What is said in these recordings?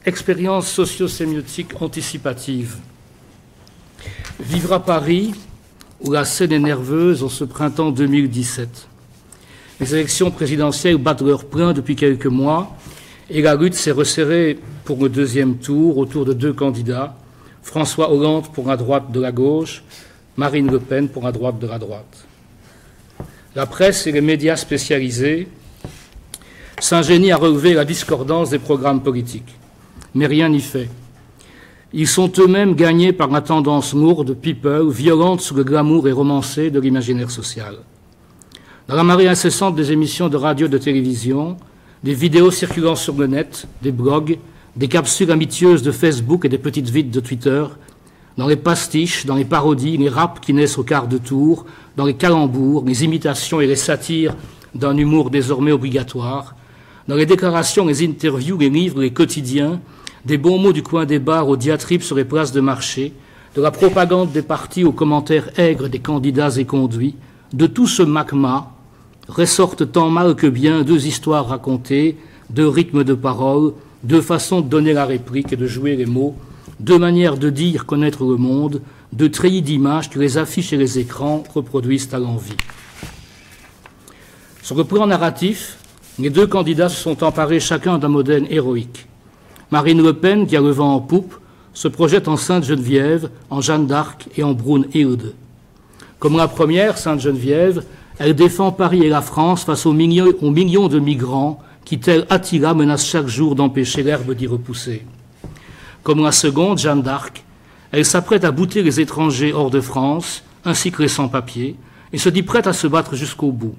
Expérience socio-sémiotique anticipative. Vivra Paris, où la scène est nerveuse en ce printemps 2017. Les élections présidentielles battent leur plein depuis quelques mois et la lutte s'est resserrée pour le deuxième tour autour de deux candidats, François Hollande pour la droite de la gauche, Marine Le Pen pour la droite de la droite. La presse et les médias spécialisés s'ingénient à relever la discordance des programmes politiques. Mais rien n'y fait. Ils sont eux-mêmes gagnés par la tendance lourde, people, violente sous le glamour et romancé de l'imaginaire social. Dans la marée incessante des émissions de radio et de télévision, des vidéos circulant sur le net, des blogs, des capsules amitieuses de Facebook et des petites vides de Twitter, dans les pastiches, dans les parodies, les raps qui naissent au quart de tour, dans les calembours, les imitations et les satires d'un humour désormais obligatoire, dans les déclarations, les interviews, les livres, les quotidiens, des bons mots du coin des bars aux diatribes sur les places de marché, de la propagande des partis aux commentaires aigres des candidats et conduits, de tout ce magma ressortent tant mal que bien deux histoires racontées, deux rythmes de parole, deux façons de donner la réplique et de jouer les mots, deux manières de dire connaître le monde, deux treillis d'images que les affiches et les écrans reproduisent à l'envi. Sur le plan narratif, les deux candidats se sont emparés chacun d'un modèle héroïque. Marine Le Pen, qui a le vent en poupe, se projette en Sainte-Geneviève, en Jeanne d'Arc et en Brunhilde. Comme la première, Sainte-Geneviève, elle défend Paris et la France face aux millions de migrants qui, tel Attila, menacent chaque jour d'empêcher l'herbe d'y repousser. Comme la seconde, Jeanne d'Arc, elle s'apprête à bouter les étrangers hors de France, ainsi que les sans-papiers, et se dit prête à se battre jusqu'au bout.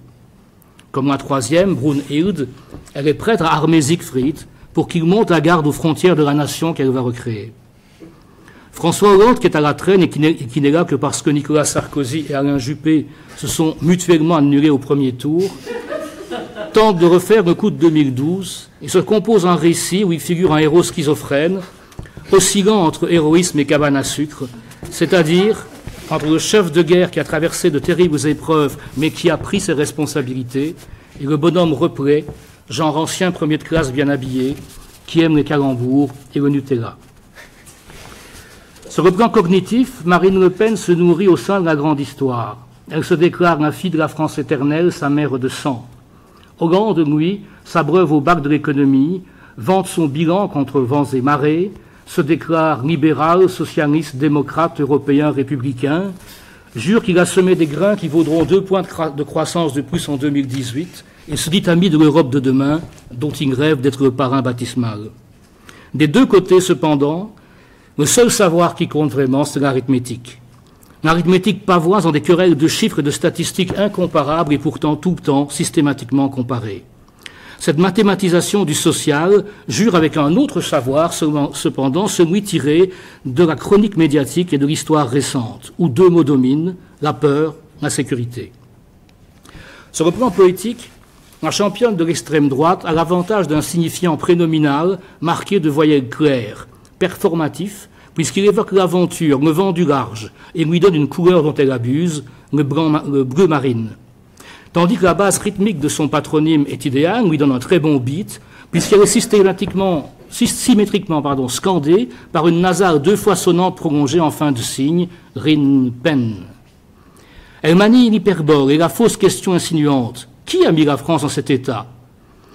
Comme la troisième, Brunhilde, elle est prête à armer Siegfried pour qu'il monte la garde aux frontières de la nation qu'elle va recréer. François Hollande, qui est à la traîne et qui n'est là que parce que Nicolas Sarkozy et Alain Juppé se sont mutuellement annulés au premier tour, tente de refaire le coup de 2012 et se compose un récit où il figure un héros schizophrène, oscillant entre héroïsme et cabane à sucre, c'est-à-dire entre le chef de guerre qui a traversé de terribles épreuves mais qui a pris ses responsabilités et le bonhomme replé, genre ancien premier de classe bien habillé, qui aime les calembours et le Nutella. Sur le plan cognitif, Marine Le Pen se nourrit au sein de la grande histoire. Elle se déclare la fille de la France éternelle, sa mère de sang. Hollande, lui, s'abreuve au bac de l'économie, vante son bilan contre vents et marées, se déclare libéral, socialiste, démocrate, européen, républicain, jure qu'il a semé des grains qui vaudront 2 points de croissance de plus en 2018 et se dit ami de l'Europe de demain, dont il rêve d'être le parrain baptismal. Des deux côtés, cependant, le seul savoir qui compte vraiment, c'est l'arithmétique. L'arithmétique pavoise en des querelles de chiffres et de statistiques incomparables et pourtant tout le temps systématiquement comparées. Cette mathématisation du social jure avec un autre savoir, cependant, celui tiré de la chronique médiatique et de l'histoire récente, où deux mots dominent, la peur, la sécurité. Sur le plan poétique, la championne de l'extrême droite a l'avantage d'un signifiant prénominal marqué de voyelles claires, performatif, puisqu'il évoque l'aventure, le vent du large, et lui donne une couleur dont elle abuse, le bleu marine. Tandis que la base rythmique de son patronyme est idéale, lui donne un très bon beat, puisqu'elle est symétriquement scandée par une nasale 2 fois sonnante prolongée en fin de signe, rin-pen. Elle manie l'hyperbole et la fausse question insinuante. Qui a mis la France dans cet état?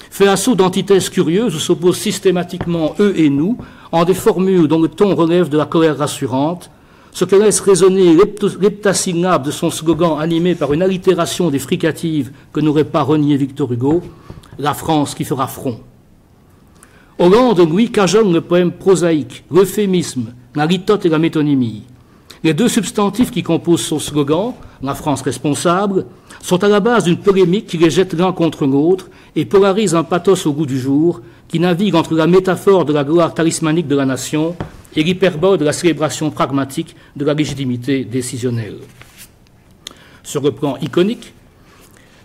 Fait assaut d'antithèses curieuses où s'opposent systématiquement eux et nous, en des formules dont le ton relève de la colère rassurante, ce que laisse résonner l'heptasyllabe de son slogan animé par une allitération des fricatives que n'aurait pas renié Victor Hugo, la France qui fera front. Hollande, lui, cajonne le poème prosaïque, l'euphémisme, la litote et la métonymie. Les deux substantifs qui composent son slogan, la France responsable, sont à la base d'une polémique qui les jette l'un contre l'autre et polarise un pathos au goût du jour qui navigue entre la métaphore de la gloire talismanique de la nation et l'hyperbole de la célébration pragmatique de la légitimité décisionnelle. Sur le plan iconique,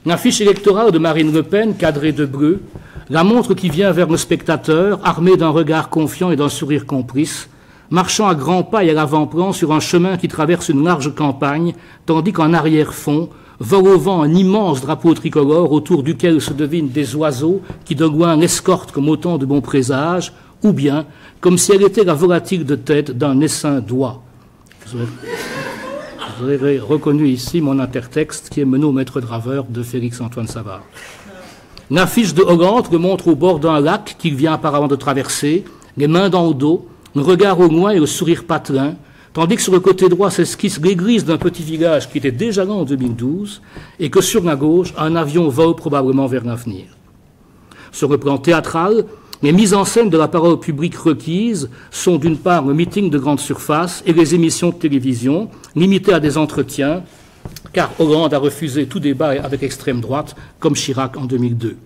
l'affiche électorale de Marine Le Pen, cadrée de bleu, la montre qui vient vers le spectateur, armée d'un regard confiant et d'un sourire complice, marchant à grands pas et à l'avant-plan sur un chemin qui traverse une large campagne, tandis qu'en arrière-fond, vole au vent un immense drapeau tricolore autour duquel se devinent des oiseaux qui de loin l'escortent comme autant de bons présages, ou bien comme si elle était la volatile de tête d'un essaim d'oie. Vous aurez reconnu ici mon intertexte qui est mené au maître draveur de Félix-Antoine Savard. L'affiche de Hollande le montre au bord d'un lac qu'il vient apparemment de traverser, les mains dans le dos, le regard au loin et le sourire patelin, tandis que sur le côté droit s'esquisse l'église d'un petit village qui était déjà là en 2012, et que sur la gauche, un avion vole probablement vers l'avenir. Sur le plan théâtral, les mises en scène de la parole publique requises sont d'une part le meeting de grande surface et les émissions de télévision, limitées à des entretiens, car Hollande a refusé tout débat avec l'extrême droite, comme Chirac en 2002.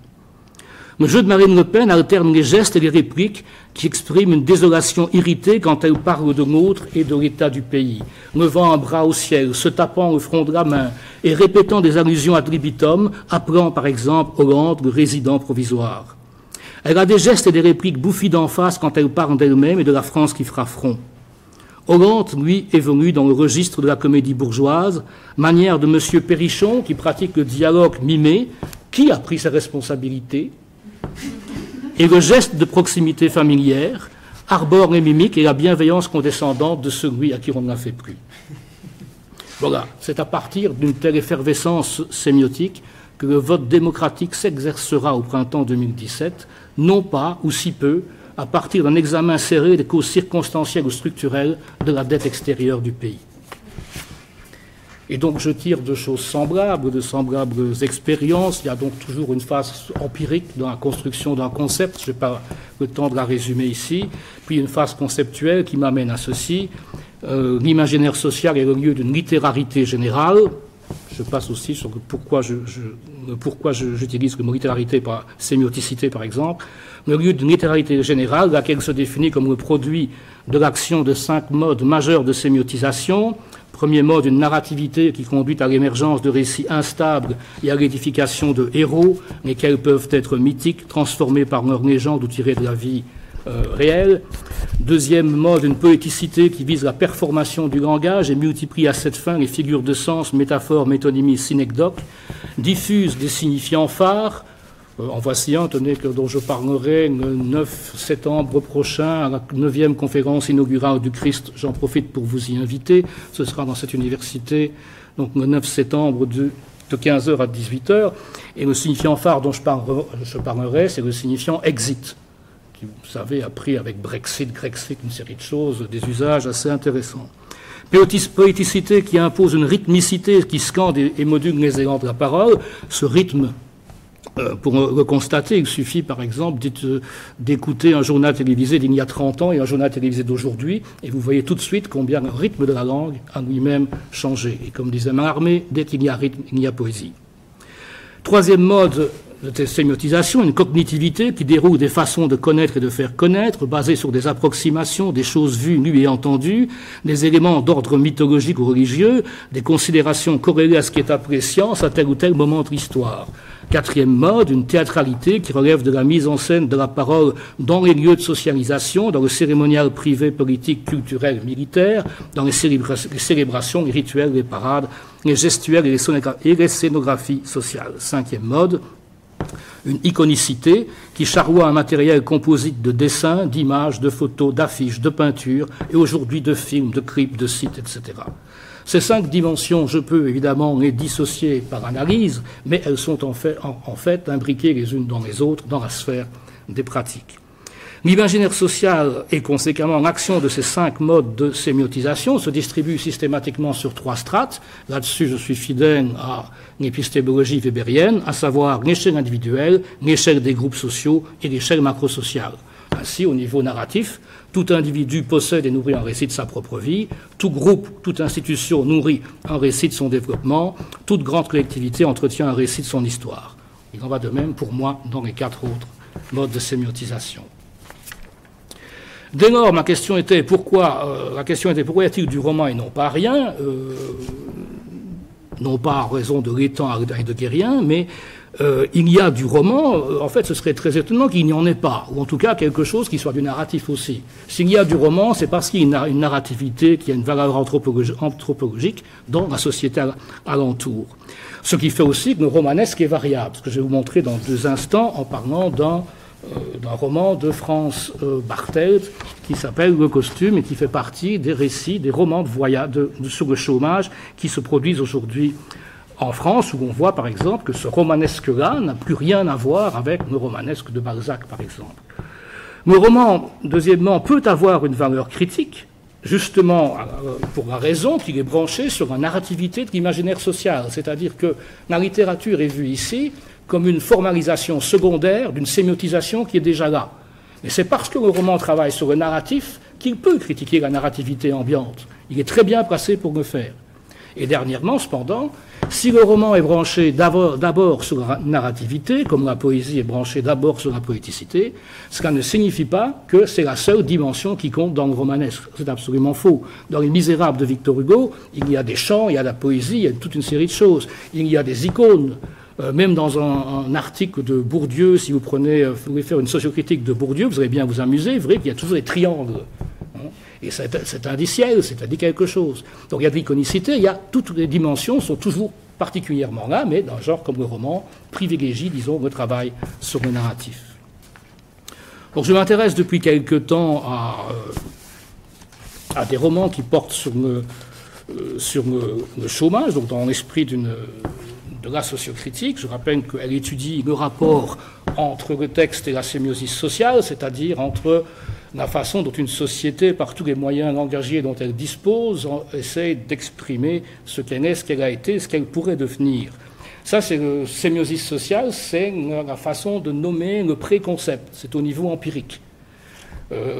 Le jeu de Marine Le Pen alterne les gestes et les répliques qui expriment une désolation irritée quand elle parle de l'autre et de l'état du pays, levant un bras au ciel, se tapant au front de la main et répétant des allusions ad libitum, appelant par exemple Hollande le résident provisoire. Elle a des gestes et des répliques bouffies d'en face quand elle parle d'elle-même et de la France qui fera front. Hollande, lui, évolue dans le registre de la comédie bourgeoise, manière de M. Perrichon qui pratique le dialogue mimé, qui a pris ses responsabilités, et le geste de proximité familière, arbore les mimiques et la bienveillance condescendante de celui à qui on l'a fait plus. Voilà, c'est à partir d'une telle effervescence sémiotique que le vote démocratique s'exercera au printemps 2017, non pas, ou si peu, à partir d'un examen serré des causes circonstancielles ou structurelles de la dette extérieure du pays. Et donc je tire de choses semblables, de semblables expériences. Il y a donc toujours une phase empirique dans la construction d'un concept, je n'ai pas le temps de la résumer ici, puis une phase conceptuelle qui m'amène à ceci. L'imaginaire social est le lieu d'une littérarité générale. Je passe aussi sur pourquoi j'utilise le mot littérarité par sémioticité, par exemple. Le lieu d'une littérarité générale, laquelle se définit comme le produit de l'action de 5 modes majeurs de sémiotisation. Premier mode, une narrativité qui conduit à l'émergence de récits instables et à l'édification de héros, lesquels peuvent être mythiques, transformés par leur légende ou tirés de la vie réelle. Deuxième mode, une poéticité qui vise la performation du langage et multiplie à cette fin les figures de sens, métaphores, métonymies, synecdoques, diffuse des signifiants phares. En voici un, tenez, dont je parlerai le 9 septembre prochain à la 9e conférence inaugurale du Christ. J'en profite pour vous y inviter. Ce sera dans cette université, donc le 9 septembre de 15h à 18h. Et le signifiant phare dont je parlerai, c'est le signifiant exit, qui, vous savez, a pris avec Brexit, Grexit, une série de choses, des usages assez intéressants. Poéticité qui impose une rythmicité qui scande et module les élans de la parole. Ce rythme, pour le constater, il suffit par exemple d'écouter un journal télévisé d'il y a 30 ans et un journal télévisé d'aujourd'hui, et vous voyez tout de suite combien le rythme de la langue a lui-même changé. Et comme disait Mallarmé, dès qu'il y a rythme, il y a poésie. Troisième mode de sémiotisation, une cognitivité qui déroule des façons de connaître et de faire connaître, basées sur des approximations, des choses vues, lues et entendues, des éléments d'ordre mythologique ou religieux, des considérations corrélées à ce qui est appelé science à tel ou tel moment de l'histoire. Quatrième mode, une théâtralité qui relève de la mise en scène de la parole dans les lieux de socialisation, dans le cérémonial privé, politique, culturel, militaire, dans les célébrations, les rituels, les parades, les gestuels et les scénographies sociales. Cinquième mode, une iconicité qui charroie un matériel composite de dessins, d'images, de photos, d'affiches, de peintures, et aujourd'hui de films, de clips, de sites, etc. Ces 5 dimensions, je peux évidemment les dissocier par analyse, mais elles sont en fait imbriquées les unes dans les autres dans la sphère des pratiques. L'imaginaire social et conséquemment l'action de ces 5 modes de sémiotisation se distribue systématiquement sur 3 strates. Là-dessus, je suis fidèle à l'épistémologie weberienne, à savoir l'échelle individuelle, l'échelle des groupes sociaux et l'échelle macrosociale. Ainsi, au niveau narratif, tout individu possède et nourrit un récit de sa propre vie, tout groupe, toute institution nourrit un récit de son développement, toute grande collectivité entretient un récit de son histoire. Il en va de même pour moi dans les 4 autres modes de sémiotisation. Dès lors, ma question était pourquoi y a-t-il du roman et non pas rien, non pas en raison de l'étang et de Guérien, mais il y a du roman, en fait ce serait très étonnant qu'il n'y en ait pas, ou en tout cas quelque chose qui soit du narratif aussi. S'il y a du roman, c'est parce qu'il y a une narrativité qui a une valeur anthropologique dans la société alentour. Ce qui fait aussi que le romanesque est variable, ce que je vais vous montrer dans 2 instants en parlant d'un d'un roman de Franz Bartelt qui s'appelle Le Costume et qui fait partie des récits, des romans de voyage sur le chômage qui se produisent aujourd'hui en France, où on voit par exemple que ce romanesque-là n'a plus rien à voir avec le romanesque de Balzac, par exemple. Le roman, deuxièmement, peut avoir une valeur critique, justement pour la raison qu'il est branché sur la narrativité de l'imaginaire social, c'est-à-dire que la littérature est vue ici comme une formalisation secondaire d'une sémiotisation qui est déjà là. Et c'est parce que le roman travaille sur le narratif qu'il peut critiquer la narrativité ambiante. Il est très bien placé pour le faire. Et dernièrement, cependant, si le roman est branché d'abord sur la narrativité, comme la poésie est branchée d'abord sur la poéticité, cela ne signifie pas que c'est la seule dimension qui compte dans le romanesque. C'est absolument faux. Dans Les Misérables de Victor Hugo, il y a des chants, il y a la poésie, il y a toute une série de choses. Il y a des icônes. Même dans un article de Bourdieu, si vous voulez faire une sociocritique de Bourdieu, vous allez bien vous amuser, vous verrez qu'il y a toujours des triangles. Et c'est indiciel, c'est-à-dire quelque chose. Donc il y a de l'iconicité, toutes les dimensions sont toujours particulièrement là, mais dans un genre comme le roman, privilégie, disons, le travail sur le narratif. Donc je m'intéresse depuis quelque temps à des romans qui portent sur le chômage, donc dans l'esprit de la sociocritique. Je rappelle qu'elle étudie le rapport entre le texte et la sémiosis sociale, c'est-à-dire entre la façon dont une société, par tous les moyens langagiers dont elle dispose, essaie d'exprimer ce qu'elle est, ce qu'elle a été, ce qu'elle pourrait devenir. Ça, c'est le sémiosis social, c'est la façon de nommer le préconcept. C'est au niveau empirique.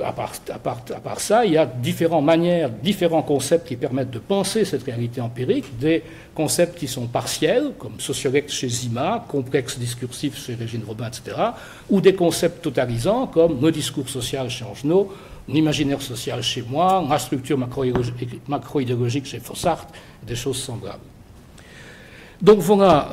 À part ça, il y a différents concepts qui permettent de penser cette réalité empirique, des concepts qui sont partiels, comme sociolecte chez Zima, complexe discursif chez Régine Robin, etc., ou des concepts totalisants, comme le discours social chez Angenot, l'imaginaire social chez moi, la structure macro-idéologique chez Fossart, des choses semblables. Donc voilà,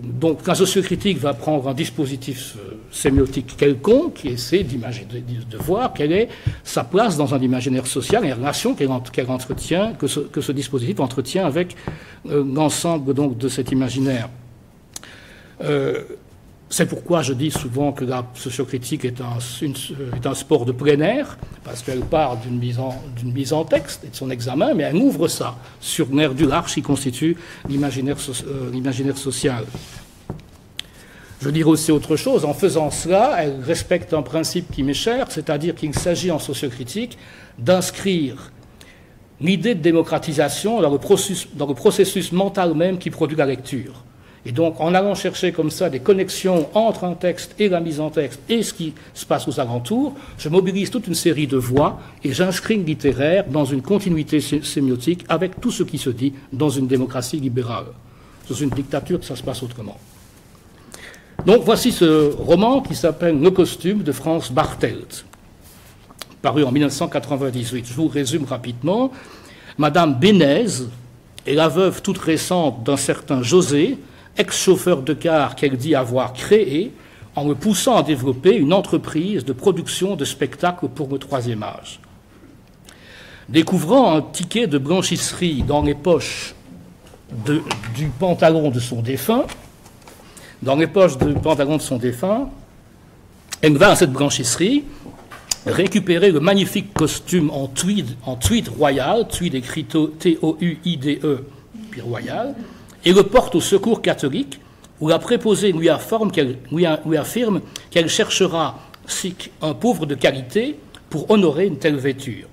donc la sociocritique va prendre un dispositif sémiotique quelconque qui essaie de voir quelle est sa place dans un imaginaire social et la relation qu'elle entretient, que ce dispositif entretient avec l'ensemble donc de cet imaginaire. C'est pourquoi je dis souvent que la sociocritique est un sport de plein air, parce qu'elle part d'une mise en texte et de son examen, mais elle ouvre ça sur l'air du large qui constitue l'imaginaire social. Je dirais aussi autre chose, en faisant cela, elle respecte un principe qui m'est cher, c'est-à-dire qu'il s'agit en sociocritique d'inscrire l'idée de démocratisation dans le processus mental même qui produit la lecture. Et donc, en allant chercher comme ça des connexions entre un texte et la mise en texte et ce qui se passe aux alentours, je mobilise toute une série de voix et j'inscris le littéraire dans une continuité sémiotique avec tout ce qui se dit dans une démocratie libérale. Dans une dictature, ça se passe autrement. Donc, voici ce roman qui s'appelle Le Costume de Franz Bartelt, paru en 1998. Je vous résume rapidement. Madame Bénez est la veuve toute récente d'un certain José, ex-chauffeur de car qu'elle dit avoir créé en le poussant à développer une entreprise de production de spectacles pour le troisième âge. Découvrant un ticket de blanchisserie dans les poches du pantalon de son défunt, elle va à cette blanchisserie récupérer le magnifique costume en tweed royal, tweed écrit T-O-U-I-D-E, puis royal, et le porte au secours catholique, où la préposée lui affirme qu'elle cherchera un pauvre de qualité pour honorer une telle vêture.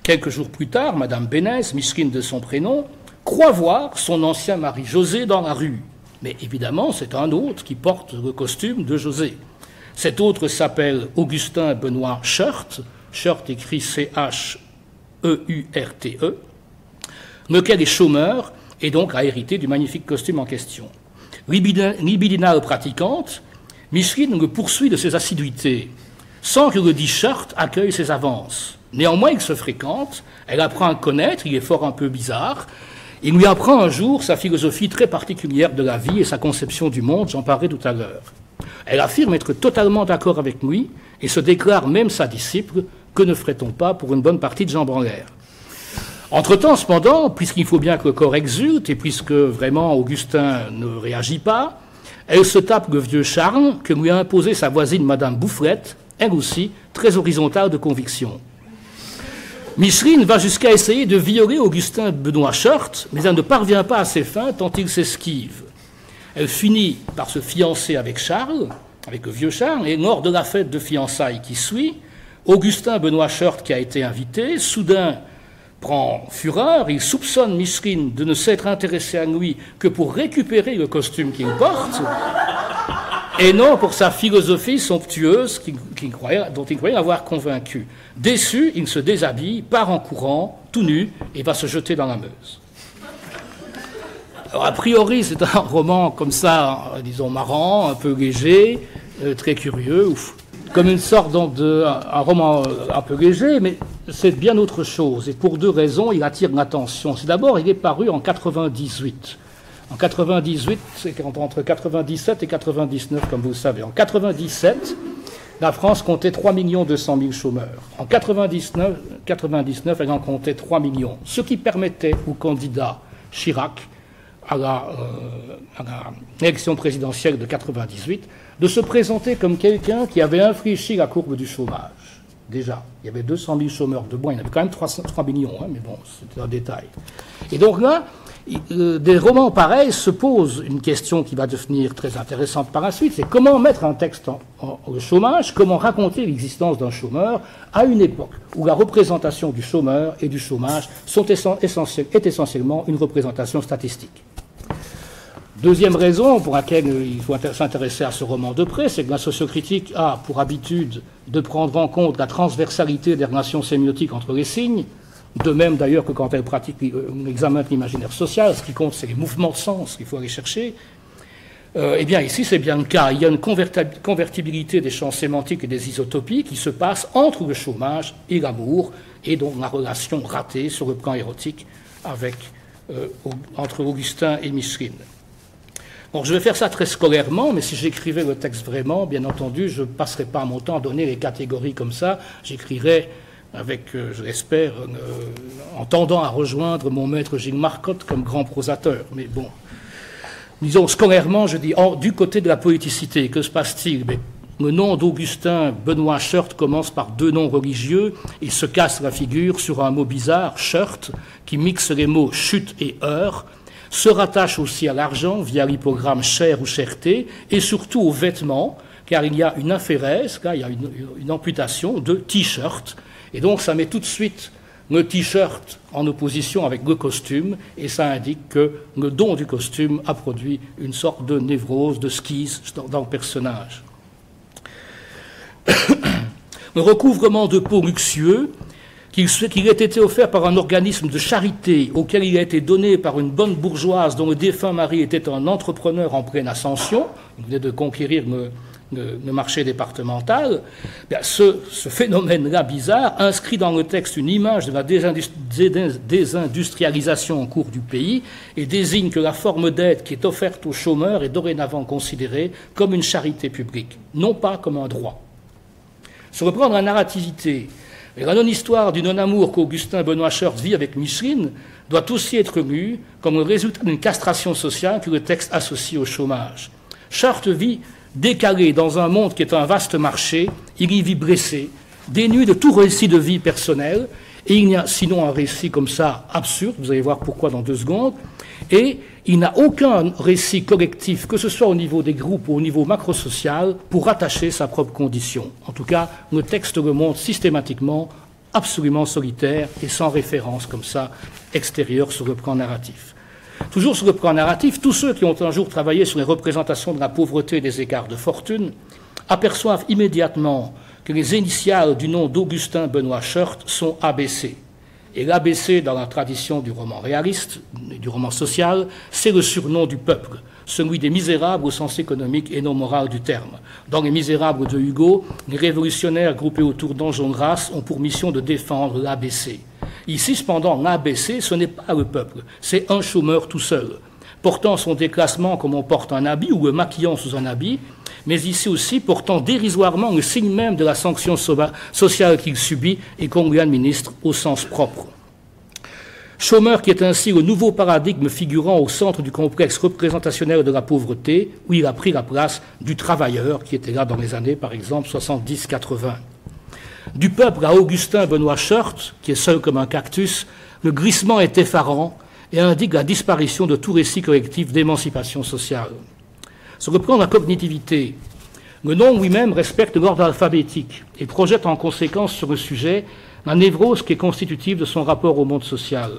Quelques jours plus tard, Madame Bénez, Micheline de son prénom, croit voir son ancien mari José dans la rue. Mais évidemment, c'est un autre qui porte le costume de José. Cet autre s'appelle Augustin Benoît Scheurt, Scheurt écrit C-H-E-U-R-T-E, lequel est chômeur et donc a hérité du magnifique costume en question. Libidinale pratiquante, Micheline le poursuit de ses assiduités, sans que le dit Scheurt accueille ses avances. Néanmoins, ils se fréquentent, elle apprend à le connaître, il est fort un peu bizarre, il lui apprend un jour sa philosophie très particulière de la vie et sa conception du monde, j'en parlais tout à l'heure. Elle affirme être totalement d'accord avec lui et se déclare même sa disciple, que ne ferait-on pas pour une bonne partie de jambes en l'air. Entre-temps, cependant, puisqu'il faut bien que le corps exulte et puisque vraiment Augustin ne réagit pas, Elle se tape le vieux Charles que lui a imposé sa voisine Madame Bouffrette, elle aussi très horizontale de conviction. Micheline va jusqu'à essayer de violer Augustin Benoît Schört, mais elle ne parvient pas à ses fins tant il s'esquive. Elle finit par se fiancer avec Charles, avec le vieux Charles, et lors de la fête de fiançailles qui suit, Augustin Benoît Schört, qui a été invité, soudain prend fureur, il soupçonne Micheline de ne s'être intéressée à lui que pour récupérer le costume qu'il porte, et non pour sa philosophie somptueuse dont il croyait avoir convaincu. Déçu, il se déshabille, part en courant, tout nu, et va se jeter dans la Meuse. Alors, a priori, c'est un roman comme ça, disons, marrant, un peu léger, très curieux, comme une sorte un roman un peu léger, mais c'est bien autre chose. Et pour deux raisons, il attire l'attention. C'est d'abord, il est paru en 98. En 98, c'est entre 97 et 99, comme vous le savez. En 97, la France comptait 3 200 000 chômeurs. En 99, elle en comptait 3 millions. Ce qui permettait au candidat Chirac, à l'élection présidentielle de 98, de se présenter comme quelqu'un qui avait infléchi la courbe du chômage. Déjà, il y avait 200 000 chômeurs de moins, il y en avait quand même 3 millions, hein, mais bon, c'est un détail. Et donc là, des romans pareils se posent une question qui va devenir très intéressante par la suite, c'est comment mettre un texte au chômage, comment raconter l'existence d'un chômeur à une époque où la représentation du chômeur et du chômage est essentiellement une représentation statistique. Deuxième raison pour laquelle il faut s'intéresser à ce roman de près, c'est que la sociocritique a pour habitude de prendre en compte la transversalité des relations sémiotiques entre les signes, de même d'ailleurs que quand elle pratique l'examen de l'imaginaire social, ce qui compte c'est les mouvements de sens qu'il faut aller chercher. Eh bien ici c'est bien le cas, il y a une convertibilité des champs sémantiques et des isotopies qui se passent entre le chômage et l'amour, et donc la relation ratée sur le plan érotique entre Augustin et Micheline. Bon, je vais faire ça très scolairement, mais si j'écrivais le texte vraiment, bien entendu, je ne passerai pas mon temps à donner les catégories comme ça. J'écrirais avec, je l'espère, en tendant à rejoindre mon maître Gilles Marcotte comme grand prosateur. Mais bon, disons scolairement, je dis, du côté de la poéticité, que se passe-t-il? Le nom d'Augustin Benoît Schört commence par deux noms religieux et se casse la figure sur un mot bizarre, Schört, qui mixe les mots chute et heure, se rattache aussi à l'argent via l'hypogramme cher ou cherté, et surtout aux vêtements, car il y a une inférèse, là il y a une amputation de t-shirt, et donc ça met tout de suite le t-shirt en opposition avec le costume, et ça indique que le don du costume a produit une sorte de névrose, de skise dans le personnage. Le recouvrement de peau luxueux, qu'il ait été offert par un organisme de charité auquel il a été donné par une bonne bourgeoise dont le défunt mari était un entrepreneur en pleine ascension, il venait de conquérir le marché départemental, ce phénomène-là bizarre inscrit dans le texte une image de la désindustrialisation en cours du pays et désigne que la forme d'aide qui est offerte aux chômeurs est dorénavant considérée comme une charité publique, non pas comme un droit. Se reprendre la narrativité, et la non-histoire du non-amour qu'Augustin Benoît Schört vit avec Micheline doit aussi être lue comme le résultat d'une castration sociale que le texte associe au chômage. Schört vit décalé dans un monde qui est un vaste marché, il y vit blessé, dénué de tout récit de vie personnelle, et il n'y a sinon un récit comme ça absurde, vous allez voir pourquoi dans 2 secondes, et il n'a aucun récit collectif, que ce soit au niveau des groupes ou au niveau macrosocial, pour rattacher sa propre condition. En tout cas, le texte le montre systématiquement absolument solitaire et sans référence comme ça extérieure sur le plan narratif. Toujours sur le plan narratif, tous ceux qui ont un jour travaillé sur les représentations de la pauvreté et des écarts de fortune aperçoivent immédiatement que les initiales du nom d'Augustin Benoît Schört sont ABC. Et l'ABC, dans la tradition du roman réaliste, du roman social, c'est le surnom du peuple, celui des misérables au sens économique et non moral du terme. Dans Les Misérables de Hugo, les révolutionnaires groupés autour d'Enjolras ont pour mission de défendre l'ABC. Ici, cependant, l'ABC, ce n'est pas le peuple, c'est un chômeur tout seul, portant son déclassement comme on porte un habit ou le maquillant sous un habit, mais ici aussi portant dérisoirement le signe même de la sanction sociale qu'il subit et qu'on lui administre au sens propre. Chômeur qui est ainsi le nouveau paradigme figurant au centre du complexe représentationnel de la pauvreté, où il a pris la place du travailleur qui était là dans les années, par exemple, 70-80. Du peuple à Augustin Benoît Schört, qui est seul comme un cactus, le glissement est effarant et indique la disparition de tout récit collectif d'émancipation sociale. Sur le plan de la cognitivité, le nom lui-même respecte l'ordre alphabétique et projette en conséquence sur le sujet la névrose qui est constitutive de son rapport au monde social.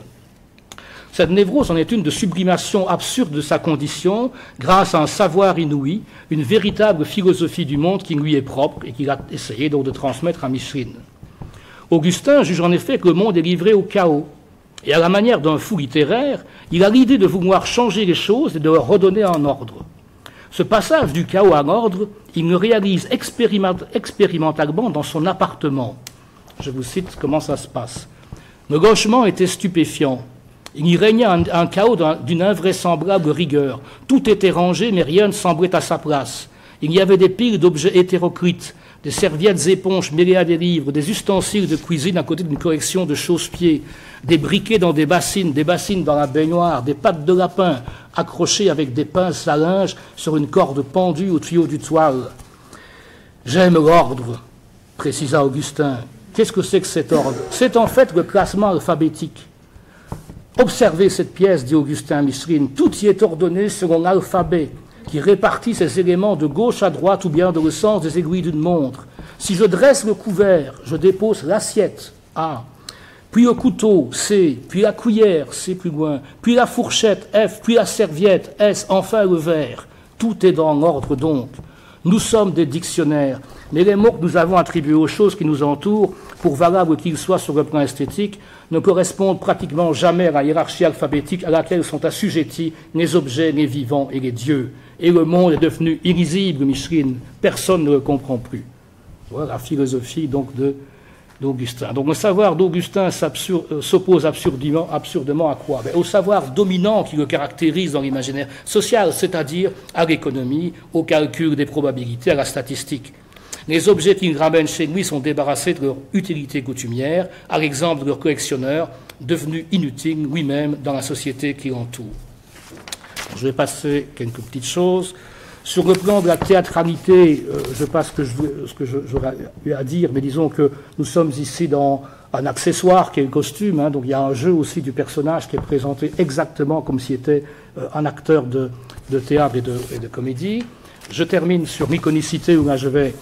Cette névrose en est une de sublimation absurde de sa condition grâce à un savoir inouï, une véritable philosophie du monde qui lui est propre et qu'il a essayé donc de transmettre à Micheline. Augustin juge en effet que le monde est livré au chaos et à la manière d'un fou littéraire, il a l'idée de vouloir changer les choses et de leur redonner un ordre. Ce passage du chaos à l'ordre, il le réalise expérimentalement dans son appartement. Je vous cite comment ça se passe. Le logement était stupéfiant. Il y régnait un chaos d'une invraisemblable rigueur. Tout était rangé, mais rien ne semblait à sa place. Il y avait des piles d'objets hétéroclites, des serviettes éponges mêlées à des livres, des ustensiles de cuisine à côté d'une collection de chausse-pieds, des briquets dans des bassines dans la baignoire, des pattes de lapin accrochées avec des pinces à linge sur une corde pendue au tuyau du toile. « J'aime l'ordre », précisa Augustin. Qu'est-ce que c'est que cet ordre? C'est en fait le classement alphabétique. Observez cette pièce, dit Augustin à Micheline. Tout y est ordonné selon l'alphabet, qui répartit ces éléments de gauche à droite ou bien dans le sens des aiguilles d'une montre. Si je dresse le couvert, je dépose l'assiette, A, puis le couteau, C, puis la cuillère, C plus loin, puis la fourchette, F, puis la serviette, S, enfin le verre. Tout est dans l'ordre donc. Nous sommes des dictionnaires, mais les mots que nous avons attribués aux choses qui nous entourent, pour valables qu'ils soient sur le plan esthétique, ne correspondent pratiquement jamais à la hiérarchie alphabétique à laquelle sont assujettis les objets, les vivants et les dieux. Et le monde est devenu illisible, Micheline. Personne ne le comprend plus. Voilà la philosophie donc d'Augustin. Donc le savoir d'Augustin s'oppose absurdement à quoi? Au savoir dominant qui le caractérise dans l'imaginaire social, c'est-à-dire à l'économie, au calcul des probabilités, à la statistique. Les objets qu'il ramène chez lui sont débarrassés de leur utilité coutumière, à l'exemple de leur collectionneur, devenu inutile lui-même dans la société qui l'entoure. Je vais passer quelques petites choses. Sur le plan de la théâtralité, je passe ce que j'aurais eu à dire, mais disons que nous sommes ici dans un accessoire qui est le costume, donc il y a un jeu aussi du personnage qui est présenté exactement comme s'il était un acteur de théâtre et de comédie. Je termine sur l'iconicité, où là je vais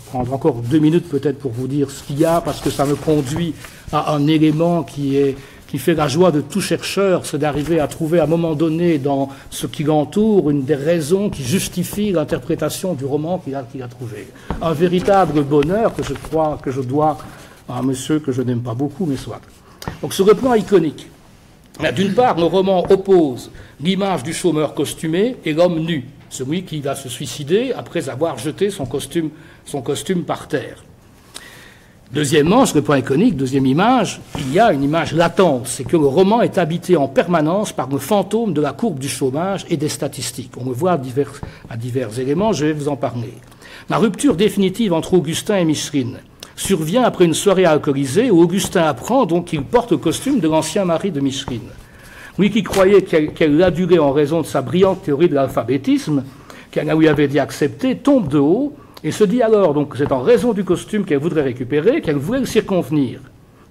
prendre encore 2 minutes peut-être pour vous dire ce qu'il y a, parce que ça me conduit à un élément qui fait la joie de tout chercheur, c'est d'arriver à trouver à un moment donné dans ce qui l'entoure une des raisons qui justifie l'interprétation du roman qu'il a trouvé. Un véritable bonheur que je crois que je dois à un monsieur que je n'aime pas beaucoup, mais soit. Donc sur le plan iconique, d'une part, le roman oppose l'image du chômeur costumé et l'homme nu, celui qui va se suicider après avoir jeté son costume par terre. Deuxièmement, sur le plan iconique, deuxième image, il y a une image latente, c'est que le roman est habité en permanence par le fantôme de la courbe du chômage et des statistiques. On le voit à divers éléments, je vais vous en parler. La rupture définitive entre Augustin et Micheline survient après une soirée alcoolisée où Augustin apprend donc qu'il porte le costume de l'ancien mari de Micheline. Lui qui croyait qu'elle l'adulait en raison de sa brillante théorie de l'alphabétisme, qu'elle lui avait dit accepter, tombe de haut et se dit alors donc que c'est en raison du costume qu'elle voudrait récupérer, qu'elle voulait le circonvenir.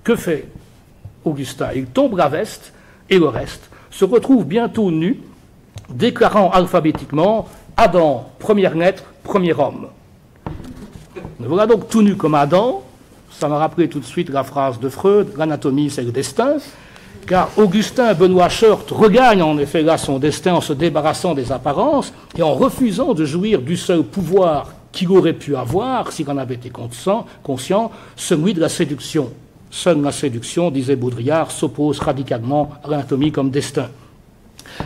Que fait Augustin? Il tombe la veste et le reste, se retrouve bientôt nu, déclarant alphabétiquement Adam, première lettre, premier homme. Me voilà donc tout nu comme Adam. Ça m'a rappelé tout de suite la phrase de Freud, l'anatomie c'est le destin, car Augustin Benoît Schört regagne en effet là son destin en se débarrassant des apparences et en refusant de jouir du seul pouvoir qu'il aurait pu avoir, s'il en avait été conscient, celui de la séduction. Seule la séduction, disait Baudrillard, s'oppose radicalement à l'anatomie comme destin.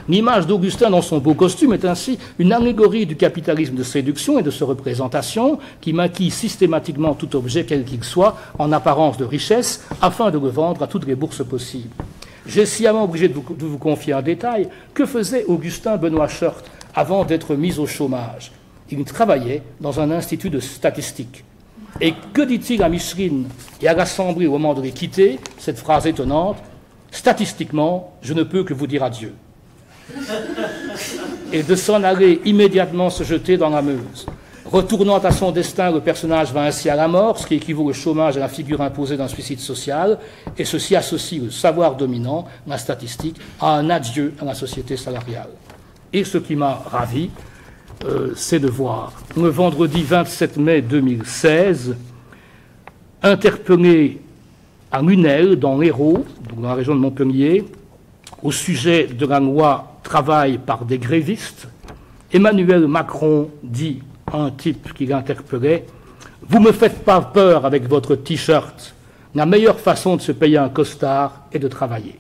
L'image d'Augustin dans son beau costume est ainsi une allégorie du capitalisme de séduction et de sa représentation qui maquille systématiquement tout objet, quel qu'il soit, en apparence de richesse, afin de le vendre à toutes les bourses possibles. J'ai sciemment obligé de vous confier un détail. Que faisait Augustin Benoît Schört avant d'être mis au chômage? Il travaillait dans un institut de statistique. Et que dit-il à Micheline et à l'Assemblée au moment de les quitter? Cette phrase étonnante: Statistiquement, je ne peux que vous dire adieu. Et de s'en aller immédiatement se jeter dans la Meuse. Retournant à son destin, le personnage va ainsi à la mort, ce qui équivaut au chômage à la figure imposée d'un suicide social, et ceci associe le savoir dominant, la statistique, à un adieu à la société salariale. Et ce qui m'a ravi, c'est de voir, le vendredi 27 mai 2016, interpellé à Lunel, dans l'Hérault, dans la région de Montpellier, au sujet de la loi travail par des grévistes, Emmanuel Macron dit à un type qui l'interpellait « Vous ne me faites pas peur avec votre t-shirt. La meilleure façon de se payer un costard est de travailler. »